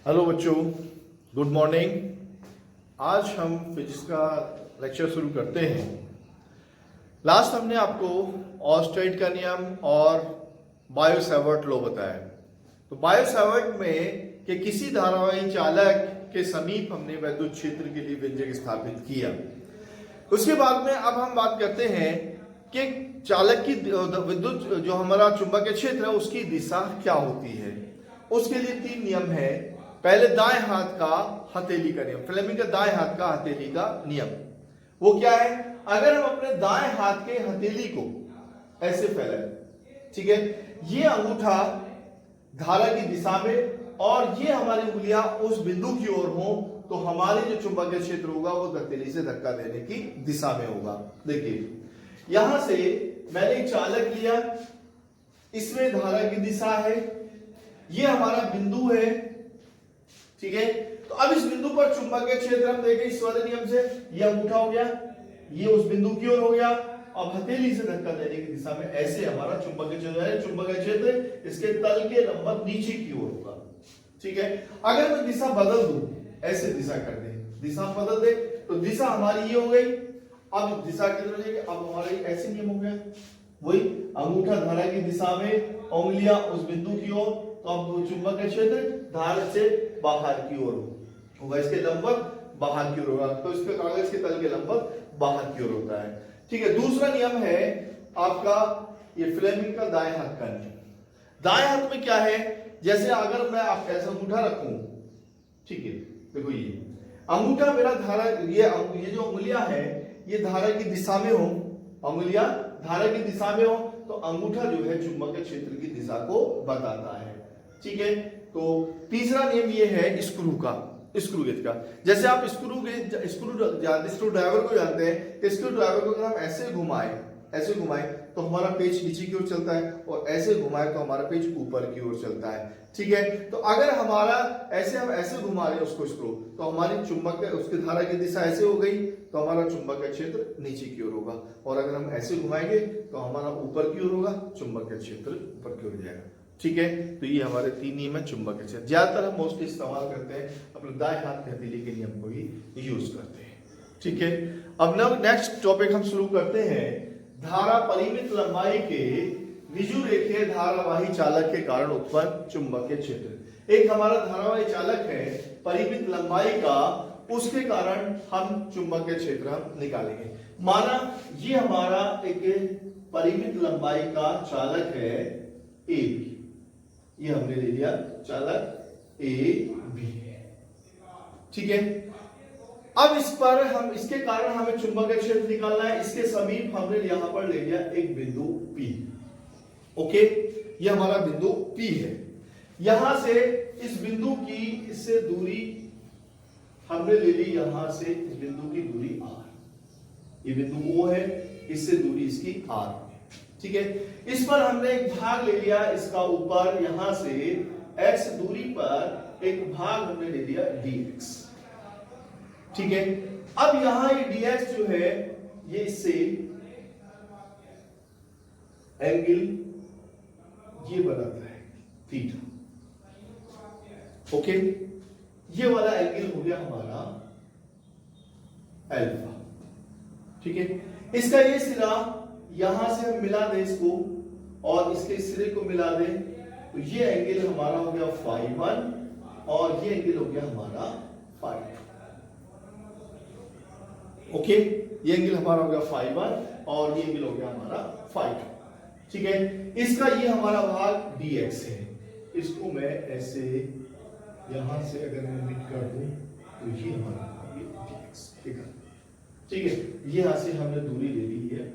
Hello बच्चों, good morning. आज हम फिजिक्स का लेक्चर शुरू करते हैं। लास्ट हमने आपको ऑस्टेड का नियम और बायो-सैवर्ट लॉ बताया। तो बायो-सैवर्ट में कि किसी धारावाही चालक के समीप हमने वैद्युत क्षेत्र के लिए व्यंजक स्थापित किया। उसके बाद में अब हम बात करते हैं कि चालक की विद्युत जो हमारा चुंबकीय क्षेत्र है उसकी दिशा क्या होती है। उसके लिए 3 नियम है। पहले दाएं हाथ का हथेली का नियम, फ्लेमिंग का दाएं हाथ का हथेली का नियम। वो क्या है? अगर हम अपने दाएं हाथ के हथेली को ऐसे फैलाएं, ठीक है, ये अंगूठा धारा की दिशा में और ये हमारी उंगलियां उस बिंदु की ओर हो, तो हमारे जो चुंबकीय क्षेत्र होगा वो हथेली से धक्का देने की दिशा में होगा। देखिए, यहां से मैंने एक चालक लिया, इसमें धारा की दिशा है, ये हमारा बिंदु है, ठीक है। तो अब इस बिंदु पर चुंबकीय क्षेत्र हम देखें इस वाले नियम से, ये अंगूठा हो गया, ये उस बिंदु की ओर हो गया। अब हथेली से धक्का देने की दिशा में ऐसे हमारा चुंबकीय क्षेत्र है। चुंबकीय क्षेत्र इसके तल के लंबवत नीचे की ओर होगा, ठीक है। अगर मैं दिशा बदल दूं, ऐसे दिशा कर दे, दिशा बदल दे, तो दिशा हमारी ये हो गई। अब दिशा किधर जाएगी? अब हमारा ऐसे नियम हो गया, वही अंगूठा धारा की दिशा में, उंगलियां उस बिंदु की ओर, तो अब चुंबकीय क्षेत्र धारा से बाहर की ओर होगा, इसके लंबवत बाहर की ओर होगा। तो इसके कागज के तल के लंबवत बाहर की ओर होता है, ठीक है। दूसरा नियम है आपका ये फ्लेमिंग का दाएं हाथ का नियम। दाएं हाथ में क्या है? जैसे अगर मैं आप ऐसा अंगूठा रखूं, ठीक है, देखो ये अंगूठा मेरा धारा, ये जो उंगलियां है ये धारा की दिशा में हो, उंगलियां धारा की दिशा में हो, तो अंगूठा जो है चुंबकीय क्षेत्र की दिशा को बताता है, ठीक है। तो तीसरा नियम ये है स्क्रू का, स्क्रू गेज का। जैसे आप स्क्रू ड्राइवर को जानते हैं कि स्क्रू ड्राइवर को अगर हम ऐसे घुमाएं तो हमारा पेच नीचे की ओर चलता है, और ऐसे घुमाएं तो हमारा पेच ऊपर की ओर चलता है, ठीक है। तो अगर हमारा हम ऐसे घुमा रहे हैं उसको स्क्रू, तो हमारी चुंबक उसकी धारा की दिशा ऐसे हो गई, तो हमारा चुंबकीय क्षेत्र नीचे की ओर होगा। और अगर हम ऐसे घुमाएंगे तो हमारा ऊपर की ओर होगा, चुंबकीय क्षेत्र ऊपर की ओर जाएगा, ठीक है। तो ये हमारे 3 नियम है चुंबकीय क्षेत्र। ज्यादातर हम मोस्टली इस्तेमाल करते हैं अपने दाएं हाथ के हथेली के नियम को ही यूज करते हैं, ठीक है। अब नेक्स्ट टॉपिक हम शुरू करते हैं। धारा परिमित लंबाई के निजु रेखीय धारावाही चालक के कारण उत्पन्न चुंबकीय क्षेत्र। एक हमारा धारावाही चालक है परिमित लंबाई का, उसके कारण हम चुंबकीय क्षेत्र हम निकालेंगे। माना ये हमारा एक परिमित लंबाई का चालक है ए बी, ये हमने ले लिया चालक ए बी, ठीक है। अब इस पर हम इसके कारण हमें चुंबकीय क्षेत्र निकालना है। इसके समीप हमने यहां पर ले लिया एक बिंदु P, ओके, ये हमारा बिंदु P है। यहां से इस बिंदु की इससे दूरी हमने ले ली, यहां से इस बिंदु की दूरी R, ये बिंदु O है, इससे दूरी इसकी R, ठीक है। इस पर हमने एक भाग ले लिया इसका ऊपर, यहां से x दूरी पर एक भाग हमने ले लिया dx, ठीक है। अब यहां ये dx जो है ये इससे एंगल ये बनाता है थीटा, ओके। ये वाला एंगल हो गया हमारा अल्फा, ठीक है। इसका ये सिरा यहां से हम मिला दें इसको और इसके सिरे को मिला दें, तो ये एंगल हमारा हो गया फाई 1 और ये एंगल हो गया हमारा फाई 2, ओके। ये एंगल हमारा हो गया फाई 1 और ये एंगल हो गया हमारा फाई 2, ठीक है। इसका ये हमारा भाग dx है, इसको मैं ऐसे यहां से अगर मैं मिट कर दूं तो ये हमारा dx, ठीक है। ये यहां से हमने दूरी ले ली है r,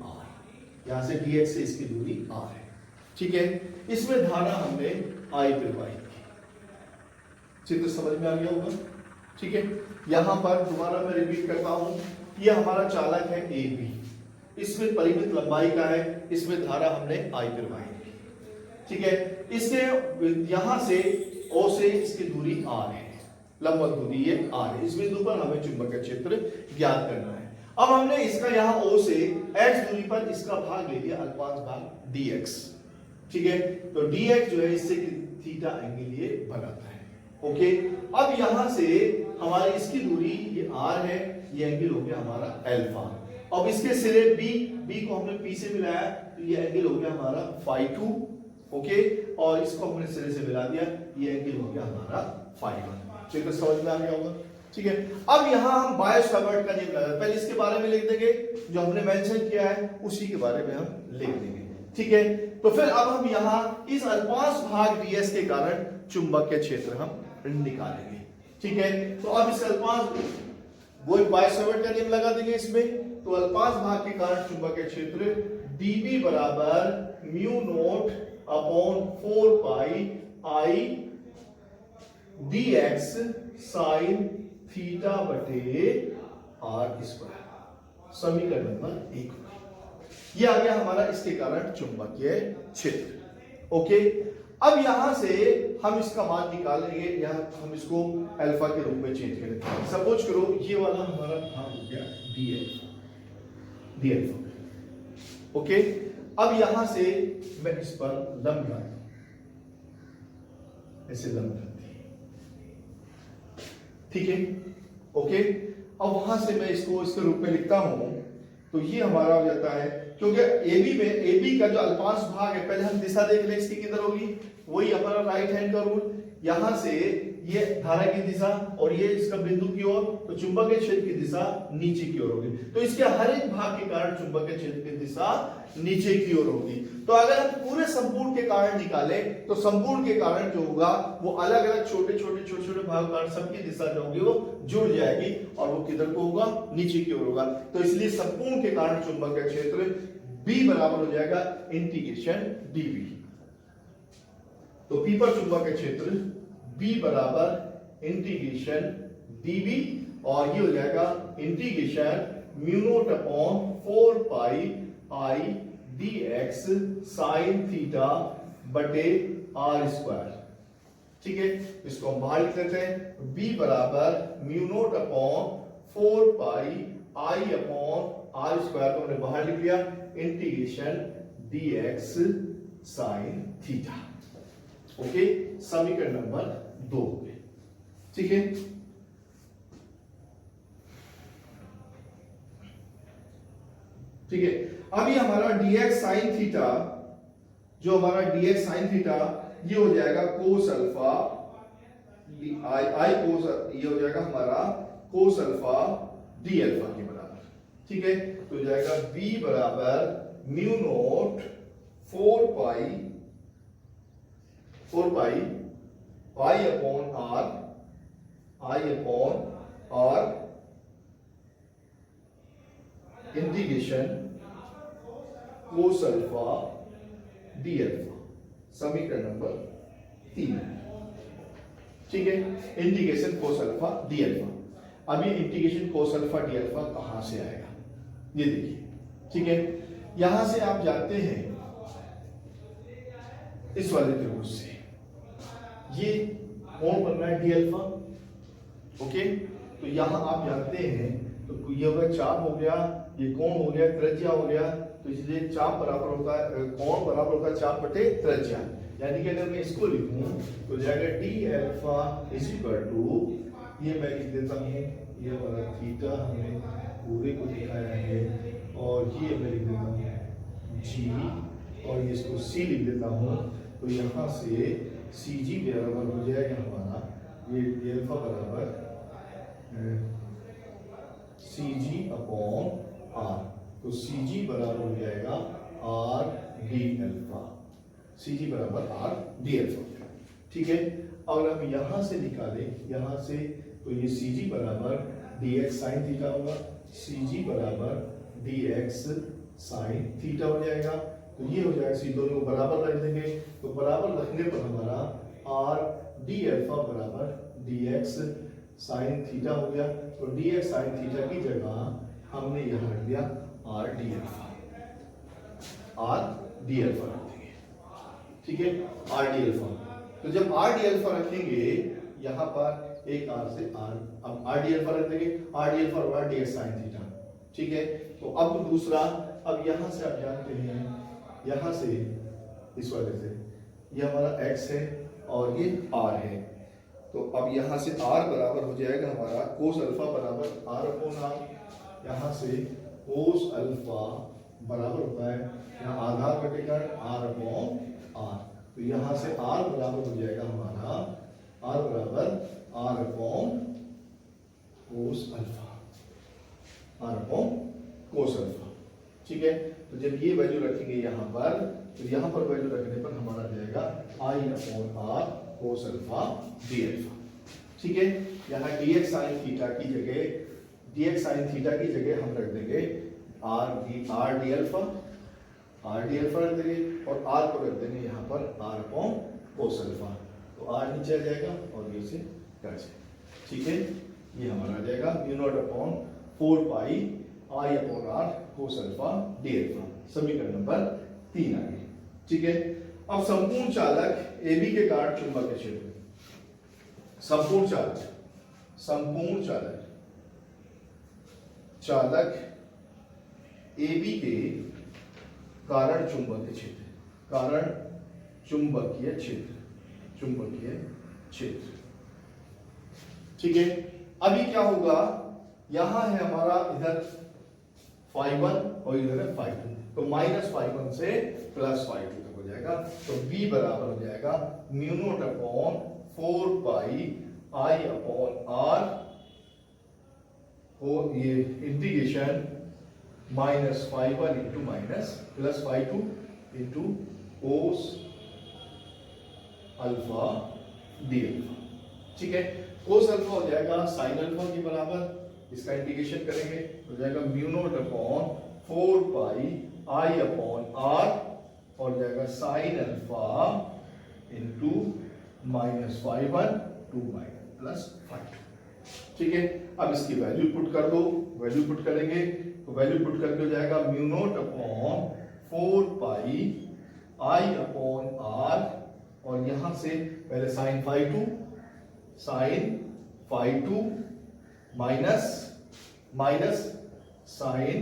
यहां से dx से इसकी दूरी r है, ठीक है। इसमें धारा हमने I प्रवाहित की, चित्र समझ में आ गया होगा, ठीक है। यहां पर दोबारा मैं रिपीट करता हूं, ये हमारा चालक है ए बी, इसमें परिमित लंबाई का है, इसमें धारा हमने I प्रवाहित की, ठीक है। इससे यहां से O से इसकी दूरी r है, लंबवत दूरी ये r है। इस बिंदु पर हमें चुंबकीय क्षेत्र ज्ञात करना है। अब हमने इसका यहां O से x दूरी पर इसका भाग ले लिया अल्पांश भाग dx, ठीक है। तो dx जो है इससे थीटा एंगल ये बनाता है, ओके, अब यहां से हमारी इसकी दूरी ये r है, ये एंगल हो गया हमारा अल्फा। अब इसके सिरे b को हमने p से मिलाया तो ये एंगल हो गया हमारा फाई 2, ओके, और इसको हमने सिरे से मिला दिया, ये एंगल हो गया हमारा फाई 1। ठीक है, समझ में आ गया होगा। ठीक है, अब यहां हम बायस सावर्ट का नियम लगा, पहले इसके बारे में लिख देंगे, जो हमने मेंशन किया है उसी के बारे में हम लिख देंगे। ठीक है, तो फिर अब हम यहां इस अल्पांश भाग ds के कारण चुंबकीय क्षेत्र हम निकालेंगे। ठीक है, तो अब इस अल्पांश वो बायस सावर्ट का नियम लगा देंगे इसमें, तो अल्पांश भाग के कारण चुंबकीय क्षेत्र dB बराबर mu naught upon 4 pi I dx sine theta बटे r स्क्वायर। समीकरण नंबर 1 ये आ गया हमारा इसके कारण चुंबकीय क्षेत्र। ओके, अब यहां से हम इसका मान निकालेंगे, या हम इसको अल्फा के रूप में चेंज करेंगे। सपोज करो ये वाला हमारा भाग हो गया डी अल्फा। ओके, अब यहां से मैं इस पर लंब लगाता हूं, ऐसे लंब करते हैं। ठीक है, ओके, अब वहां से मैं इसको इसके रूप में लिखता हूं, तो ये हमारा हो जाता है, क्योंकि AB का जो अल्पांश भाग है, पहले हम दिशा देख लें इसकी किधर होगी, वही हमारा राइट हैंड का रूल। यहां से ये धारा की दिशा और ये इसका बिंदु की ओर, तो चुंबकीय क्षेत्र की दिशा नीचे की ओर होगी। तो इसके हर एक भाग के कारण चुंबकीय क्षेत्र की दिशा नीचे की ओर होगी। तो अगर हम पूरे संपूर्ण के कारण निकालें, तो संपूर्ण के कारण जो होगा वो अलग अलग छोटे छोटे भाग कारण सबकी दिशा जो होगी वो जुड़ जाएगी, और वो किधर को होगा, नीचे की ओर होगा। तो इसलिए संपूर्ण के कारण चुंबकीय क्षेत्र B बराबर हो जाएगा इंटीग्रेशन dV। तो P पर चुंबकीय क्षेत्र B बराबर इंटीग्रेशन dV, और ये हो जाएगा integration mu naught upon 4 pi I dx sine theta बटे r स्क्वायर। ठीक है, इसको हम बाहर लिख लेते हैं, B बराबर mu naught upon 4 pi I upon r square को हमने बाहर लिख लिया, integration dx sine theta. Okay, समीकरण नंबर 2। ठीक है, ठीक है, अभी हमारा dx साइन थीटा, जो हमारा dx साइन थीटा ये हो जाएगा कोस अल्फा आई कोस, ये हो जाएगा हमारा कोस अल्फा डी अल्फा के बराबर। ठीक है, तो हो जाएगा b बराबर mu naught 4 pi I upon r integration cos alpha D alpha. समीकरण नंबर 3। ठीक है, integration cos alpha D alpha. अब ये integration cos alpha D alpha कहां से आएगा, ये देखिए। ठीक है, यहां से आप जानते हैं इस वाले त्रिभुज से ये कोण बनना है डी अल्फा। ओके, तो यहां आप जानते हैं, तो ये होगा चाप हो गया, ये कोण हो गया, त्रिज्या हो गया, तो इसलिए चाप बराबर होता है, कोण बराबर होता है चाप बटे त्रिज्या। यानी कि अगर मैं इसको लिखूं तो जाएगा D alpha is equal to, ये मैं लिख देता हूं, ये हमारा थीटा हमने पूरे को दिखाया है, और ये मैं लिख देता हूं जी, और ये इसको सी लिख देता हूं। तो यहां से सी जी बराबर हो जाएगा हमारा ये अल्फा बराबर सी जी अपॉन आर, तो सी जी बराबर हो जाएगा आर डी अल्फा, सी जी बराबर आर डी अल्फा। ठीक है, अगर हम यहां से निकालें, यहां से, तो ये सी जी बराबर डी एक्स साइन थीटा होगा, सी जी बराबर डी एक्स साइन थीटा हो जाएगा। तो ये हो जाएगा, सी दोनों को बराबर रख देंगे, तो बराबर रखने पर हमारा आर डी अल्फा बराबर डी एक्स साइन थीटा हो गया। तो डी एक्स साइन थीटा की जगह हमने यहां रख दिया R D alpha, R D alpha रख देंगे। ठीक है, आर डी अल्फा। तो जब आर डी अल्फा रखेंगे यहां पर एक आर से आर, अब आर डी अल्फा रख देंगे, आर डी अल्फा और डी एक्स साइन थीटा। ठीक है, तो अब दूसरा, अब यहां से आप जानते हैं, यहां से इस वाले से ये हमारा x है और ये r है। तो अब यहाँ से आर बराबर हो जाएगा हमारा कोस अल्फा बराबर आर अपॉन आर। यहाँ से कोस अल्फा बराबर होता है यहाँ आधार बटेगा आर अपॉन आर। तो यहाँ से आर बराबर हो जाएगा हमारा आर बराबर R upon cos alpha, R upon cos alpha. ठीक है, तो जब ये वैल्यू रखेंगे यहाँ पर, तो यहाँ पर वैल्यू रखने पर हमारा जाएगा I upon R cos alpha D alpha. ठीक है, यहाँ dx sin थीटा की जगह dx sin थीटा की जगह हम रख देंगे आर डी अल्फा रख देंगे और आर को रख देंगे यहाँ पर आर अपॉन कोस अल्फा। तो आर नीचे आ जाएगा और ये से कट जाएगा। ठीक है, ये हमारा आ जाएगा mu naught upon 4 pi I upon R cos alpha D alpha. समीकरण नंबर 3 आ गई। ठीक है, अब संपूर्ण चालक AB के कारण चुंबकीय क्षेत्र, संपूर्ण चालक AB के कारण चुंबकीय क्षेत्र। ठीक है, अभी क्या होगा, यहां है हमारा इधर φ1 और इधर है φ2, तो -φ1 से +φ2 तक हो जाएगा। तो B बराबर हो जाएगा mu naught upon 4 pi I upon R और ये integration -φ1 into +φ2 into cos alpha D alpha. ठीक है, कोस अल्फा हो जाएगा साइन अल्फा के बराबर, इसका इंटीग्रेशन करेंगे हो जाएगा mu naught upon 4 pi I upon R और जाएगा साइन अल्फा इंटू -φ1 2 +φ2। ठीक है, अब इसकी वैल्यू पुट कर दो, वैल्यू पुट करेंगे तो वैल्यू पुट करके हो जाएगा mu naught upon 4 pi I upon R और यहां से पहले साइन φ2 माइनस साइन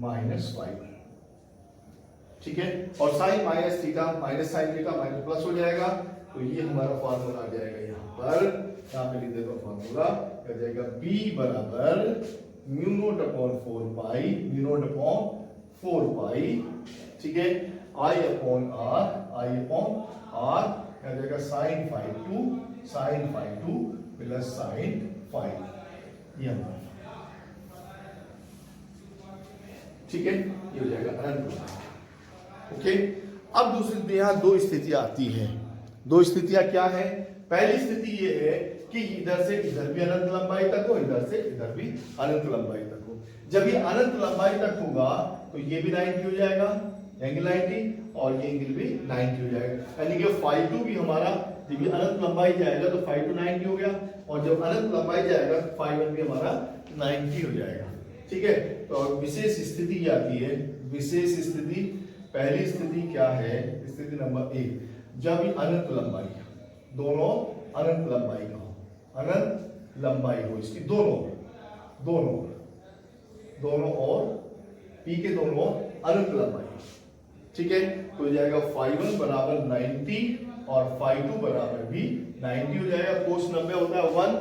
-φ1। ठीक है, और sine minus theta minus sine theta minus plus हो जाएगा। तो ये हमारा फार्मूला आ जाएगा यहाँ पर, यहाँ पे लिख देता हूँ फार्मूला आ जाएगा B बराबर म्यू नॉट अपॉन 4 पाई, म्यू नॉट अपॉन 4 पाई। ठीक है, I अपॉन आर आ जाएगा साइन φ2 प्लस साइन φ। ये हमारा, ठीक है, ये हो जाएगा अनंत। ओके, अब दूसरी यहाँ दो स्थितियां आती हैं। दो स्थितियां क्या है? पहली स्थिति ये है कि इधर से इधर भी अनंत लंबाई तक हो, इधर से इधर भी अनंत लंबाई तक हो। जब ये अनंत लंबाई तक होगा तो ये भी 90 हो जाएगा, एंगल 90, और ये एंगल भी 90 हो जाएगा। यानी कि φ2 भी हमारा, जब ये अनंत लंबाई जाएगा तो φ2 90 हो गया, और जब अनंत लंबाई जाएगा तो φ1 भी हमारा 90 हो जाएगा। ठीक है, तो विशेष स्थिति आती है। विशेष स्थिति, पहली स्थिति क्या है? स्थिति नंबर 1, जब ये अनंत लंबाई, दोनों अनंत लंबाई का हो, अनंत लंबाई हो इसकी, दोनों और P के दोनों ओर अनंत लंबाई। ठीक है, तो हो जाएगा φ1 बराबर 90 और φ2 बराबर भी 90 हो जाएगा। कोस 90 होता है 1,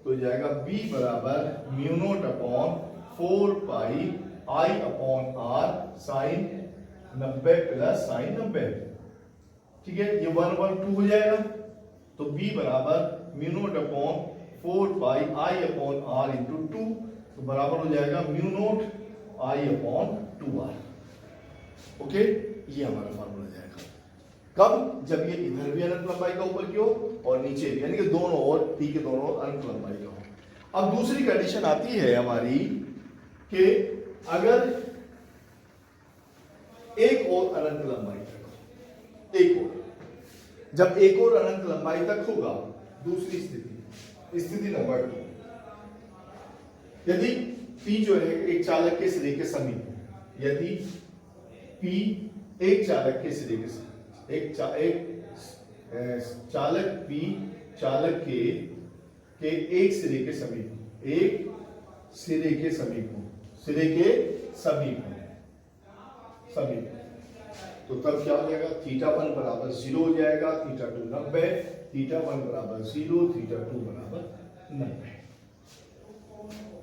तो हो जाएगा B बराबर mu naught upon 4 pi I upon R sine 90 plus sine 90। ठीक है, ये 1 1 2 हो जाएगा, तो B बराबर mu naught upon 4 pi I upon R into 2, तो बराबर हो जाएगा mu not I upon 2R। Okay, ये हमारा फार्मूला जाएगा। कब? जब ये इधर भी अनंत लंबाई का ऊपर की हो और नीचे भी, यानी कि दोनों ओर, P के दोनों ओर अनंत लंबाई का हो। अब दूसरी कंडीशन आती है हमारी कि अगर एक और अनंत लंबाई तक हो, एक और, जब एक और अनंत लंबाई तक होगा, दूसरी स्थिति, स्थिति नंबर 2, यदि P जो है एक चालक के सिरे के समीप, यदि P एक चालक के सिरे के समीप, चालक P चालक के एक सिरे के समीप, एक सिरे के समीप हो, सिरे के समीप हो, समीप, तो तब क्या हो जाएगा, थीटा 1 बराबर 0 हो जाएगा, थीटा 2 90, थीटा 1 बराबर 0, थीटा 2 बराबर 90।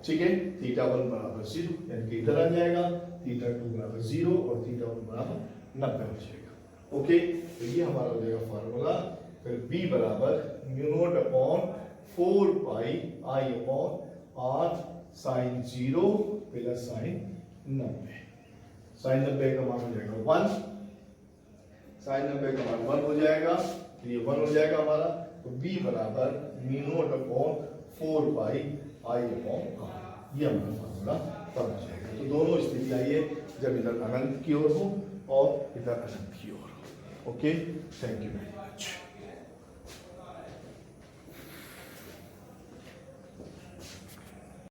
ठीक है, थीटा 1 बराबर 0 यानी कि इधर आ जाएगा, थीटा 2 बराबर 0 और थीटा 1 बराबर 90 हो जाएगा। ओके, तो ये हमारा हो जाएगा फार्मूला। फिर b बराबर mu naught upon 4 pi i upon r sine 0 plus sine 90। Sine 90 का मान हो जाएगा 1, साइन 90 का मान 1 हो जाएगा, तो ये 1 हो जाएगा हमारा। तो b बराबर mu naught upon 4 pi i upon r, ये हमारा फार्मूला तब आ जाएगा। तो दोनों स्थिति आई है जब इधर अनंत की ओर हो और इधर अनंत की ओर हो। Okay, thank you very much.